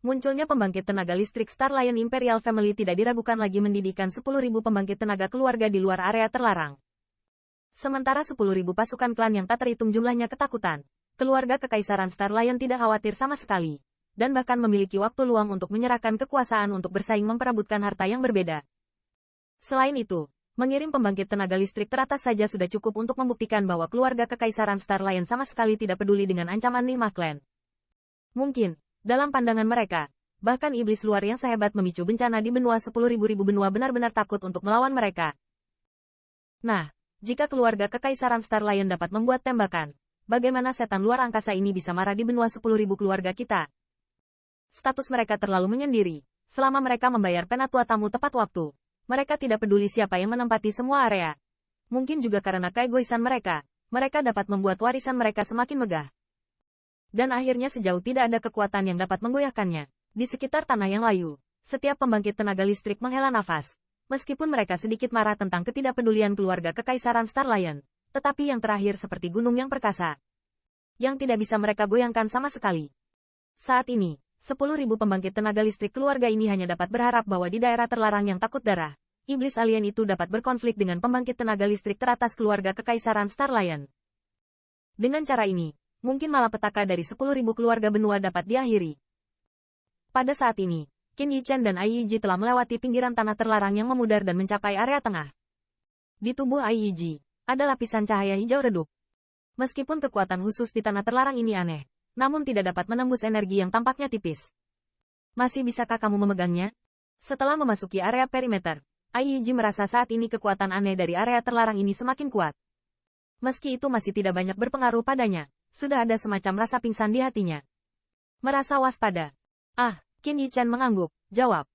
Munculnya pembangkit tenaga listrik Star Lion Imperial Family tidak diragukan lagi mendidikkan 10.000 pembangkit tenaga keluarga di luar area terlarang. Sementara 10.000 pasukan klan yang tak terhitung jumlahnya ketakutan, keluarga Kekaisaran Star Lion tidak khawatir sama sekali, dan bahkan memiliki waktu luang untuk menyerahkan kekuasaan untuk bersaing memperebutkan harta yang berbeda. Selain itu, mengirim pembangkit tenaga listrik teratas saja sudah cukup untuk membuktikan bahwa keluarga Kekaisaran Star Lion sama sekali tidak peduli dengan ancaman Nihma Clan. Mungkin, dalam pandangan mereka, bahkan iblis luar yang sehebat memicu bencana di benua 10.000 benua benar-benar takut untuk melawan mereka. Nah, jika keluarga Kekaisaran Star Lion dapat membuat tembakan, bagaimana setan luar angkasa ini bisa marah di benua 10.000 keluarga kita? Status mereka terlalu menyendiri, selama mereka membayar penatua tamu tepat waktu. Mereka tidak peduli siapa yang menempati semua area. Mungkin juga karena keegoisan mereka dapat membuat warisan mereka semakin megah. Dan akhirnya sejauh tidak ada kekuatan yang dapat menggoyahkannya, di sekitar tanah yang layu, setiap pembangkit tenaga listrik menghela nafas. Meskipun mereka sedikit marah tentang ketidakpedulian keluarga Kekaisaran Star Lion, tetapi yang terakhir seperti gunung yang perkasa, yang tidak bisa mereka goyangkan sama sekali. Saat ini, 10.000 pembangkit tenaga listrik keluarga ini hanya dapat berharap bahwa di daerah terlarang yang takut darah, iblis alien itu dapat berkonflik dengan pembangkit tenaga listrik teratas keluarga Kekaisaran Star Lion. Dengan cara ini, mungkin malapetaka dari 10.000 keluarga benua dapat diakhiri. Pada saat ini, Qin Yichen dan Ai Yiji telah melewati pinggiran tanah terlarang yang memudar dan mencapai area tengah. Di tubuh Ai Yiji, ada lapisan cahaya hijau redup. Meskipun kekuatan khusus di tanah terlarang ini aneh, namun tidak dapat menembus energi yang tampaknya tipis. Masih bisakah kamu memegangnya? Setelah memasuki area perimeter, Ai Yiji merasa saat ini kekuatan aneh dari area terlarang ini semakin kuat. Meski itu masih tidak banyak berpengaruh padanya, sudah ada semacam rasa pingsan di hatinya. Merasa waspada. Qin Yichen mengangguk, jawab.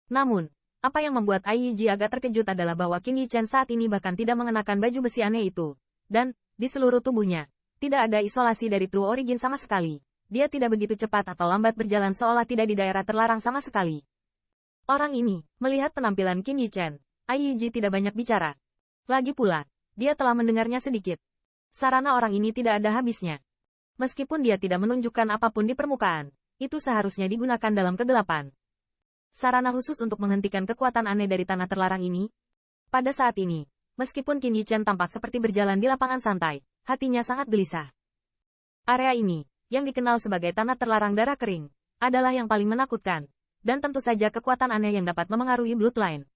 Namun, apa yang membuat Ai Yiji agak terkejut adalah bahwa Qin Yichen saat ini bahkan tidak mengenakan baju besi aneh itu. Dan, di seluruh tubuhnya, tidak ada isolasi dari True Origin sama sekali. Dia tidak begitu cepat atau lambat berjalan seolah tidak di daerah terlarang sama sekali. Orang ini, melihat penampilan Qin Yichen, Ai Yiji tidak banyak bicara. Lagi pula, dia telah mendengarnya sedikit. Sarana orang ini tidak ada habisnya. Meskipun dia tidak menunjukkan apapun di permukaan, itu seharusnya digunakan dalam kegelapan. Sarana khusus untuk menghentikan kekuatan aneh dari tanah terlarang ini. Pada saat ini, meskipun Qin Yichen tampak seperti berjalan di lapangan santai, hatinya sangat gelisah. Area ini, yang dikenal sebagai tanah terlarang darah kering, adalah yang paling menakutkan, dan tentu saja kekuatan aneh yang dapat memengaruhi bloodline.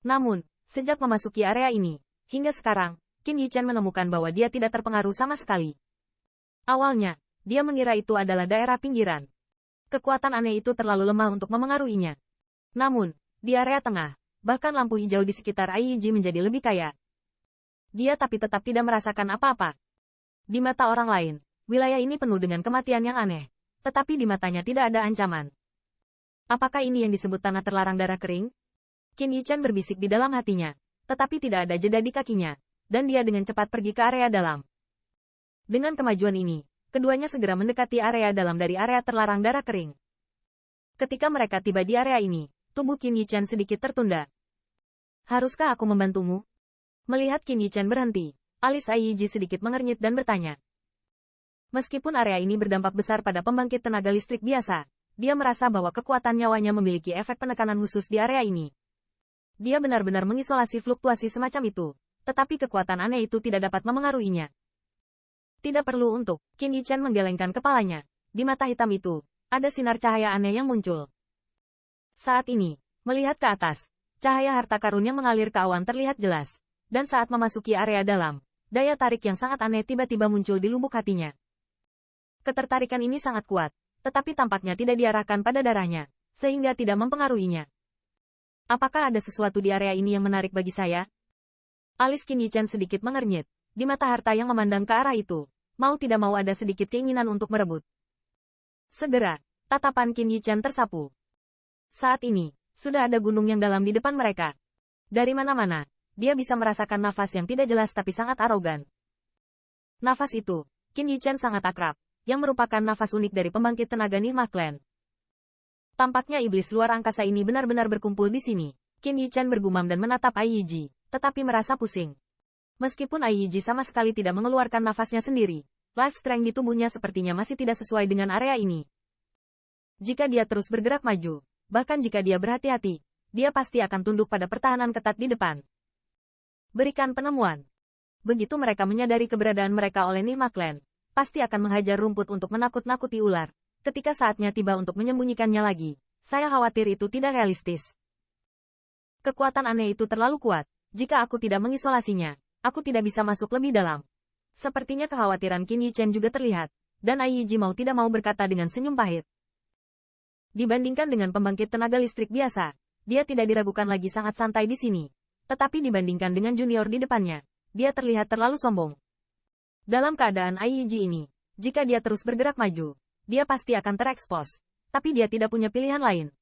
Namun, sejak memasuki area ini, hingga sekarang, Qin Yichen menemukan bahwa dia tidak terpengaruh sama sekali. Awalnya, dia mengira itu adalah daerah pinggiran. Kekuatan aneh itu terlalu lemah untuk memengaruhinya. Namun, di area tengah, bahkan lampu hijau di sekitar Ai Yiji menjadi lebih kaya. Dia tapi tetap tidak merasakan apa-apa. Di mata orang lain, wilayah ini penuh dengan kematian yang aneh. Tetapi di matanya tidak ada ancaman. Apakah ini yang disebut tanah terlarang darah kering? Qin Yichen berbisik di dalam hatinya. Tetapi tidak ada jeda di kakinya. Dan dia dengan cepat pergi ke area dalam. Dengan kemajuan ini, keduanya segera mendekati area dalam dari area terlarang darah kering. Ketika mereka tiba di area ini, tubuh Qin Yichen sedikit tertunda. Haruskah aku membantumu? Melihat Qin Yichen berhenti, alis Ai Yiji sedikit mengernyit dan bertanya. Meskipun area ini berdampak besar pada pembangkit tenaga listrik biasa, dia merasa bahwa kekuatan nyawanya memiliki efek penekanan khusus di area ini. Dia benar-benar mengisolasi fluktuasi semacam itu, tetapi kekuatan aneh itu tidak dapat memengaruhinya. Tidak perlu untuk, Qin Yichen menggelengkan kepalanya. Di mata hitam itu, ada sinar cahaya aneh yang muncul. Saat ini, melihat ke atas, cahaya harta karun yang mengalir ke awan terlihat jelas. Dan saat memasuki area dalam, daya tarik yang sangat aneh tiba-tiba muncul di lubuk hatinya. Ketertarikan ini sangat kuat, tetapi tampaknya tidak diarahkan pada darahnya, sehingga tidak mempengaruhinya. Apakah ada sesuatu di area ini yang menarik bagi saya? Alis Qin Yichen sedikit mengernyit, di mata harta yang memandang ke arah itu, mau tidak mau ada sedikit keinginan untuk merebut. Segera, tatapan Qin Yichen tersapu. Saat ini, sudah ada gunung yang dalam di depan mereka. Dari mana-mana, dia bisa merasakan nafas yang tidak jelas tapi sangat arogan. Nafas itu, Qin Yichen sangat akrab, yang merupakan nafas unik dari pembangkit tenaga Nihma Clan. Tampaknya iblis luar angkasa ini benar-benar berkumpul di sini. Qin Yichen bergumam dan menatap Ai Yiji, tetapi merasa pusing. Meskipun Ai Yiji sama sekali tidak mengeluarkan nafasnya sendiri, life strength di tubuhnya sepertinya masih tidak sesuai dengan area ini. Jika dia terus bergerak maju, bahkan jika dia berhati-hati, dia pasti akan tunduk pada pertahanan ketat di depan. Berikan penemuan. Begitu mereka menyadari keberadaan mereka oleh Nihma Clan, pasti akan menghajar rumput untuk menakut-nakuti ular. Ketika saatnya tiba untuk menyembunyikannya lagi, saya khawatir itu tidak realistis. Kekuatan aneh itu terlalu kuat. Jika aku tidak mengisolasinya, aku tidak bisa masuk lebih dalam. Sepertinya kekhawatiran Qin Yichen juga terlihat, dan Ai Yiji mau tidak mau berkata dengan senyum pahit. Dibandingkan dengan pembangkit tenaga listrik biasa, dia tidak diragukan lagi sangat santai di sini. Tetapi dibandingkan dengan junior di depannya, dia terlihat terlalu sombong. Dalam keadaan Ai Yiji ini, jika dia terus bergerak maju, dia pasti akan terekspos. Tapi dia tidak punya pilihan lain.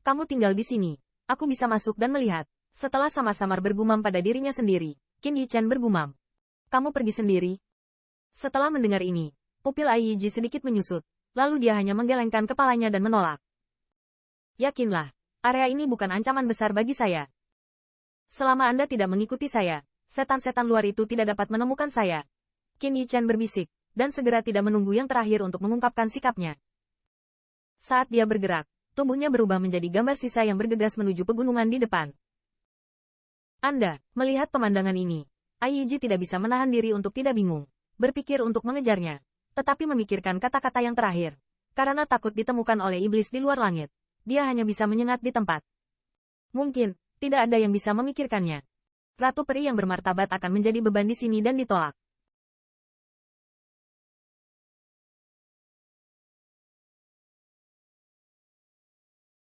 Kamu tinggal di sini. Aku bisa masuk dan melihat. Setelah samar-samar bergumam pada dirinya sendiri, Qin Yichen bergumam. Kamu pergi sendiri? Setelah mendengar ini, pupil Ai Yiji sedikit menyusut. Lalu dia hanya menggelengkan kepalanya dan menolak. Yakinlah, area ini bukan ancaman besar bagi saya. Selama Anda tidak mengikuti saya, setan-setan luar itu tidak dapat menemukan saya. Qin Yichen berbisik, dan segera tidak menunggu yang terakhir untuk mengungkapkan sikapnya. Saat dia bergerak, tubuhnya berubah menjadi gambar sisa yang bergegas menuju pegunungan di depan. Anda, melihat pemandangan ini, Ai Yiji tidak bisa menahan diri untuk tidak bingung, berpikir untuk mengejarnya. Tetapi memikirkan kata-kata yang terakhir. Karena takut ditemukan oleh iblis di luar langit, dia hanya bisa menyengat di tempat. Mungkin, tidak ada yang bisa memikirkannya. Ratu peri yang bermartabat akan menjadi beban di sini dan ditolak.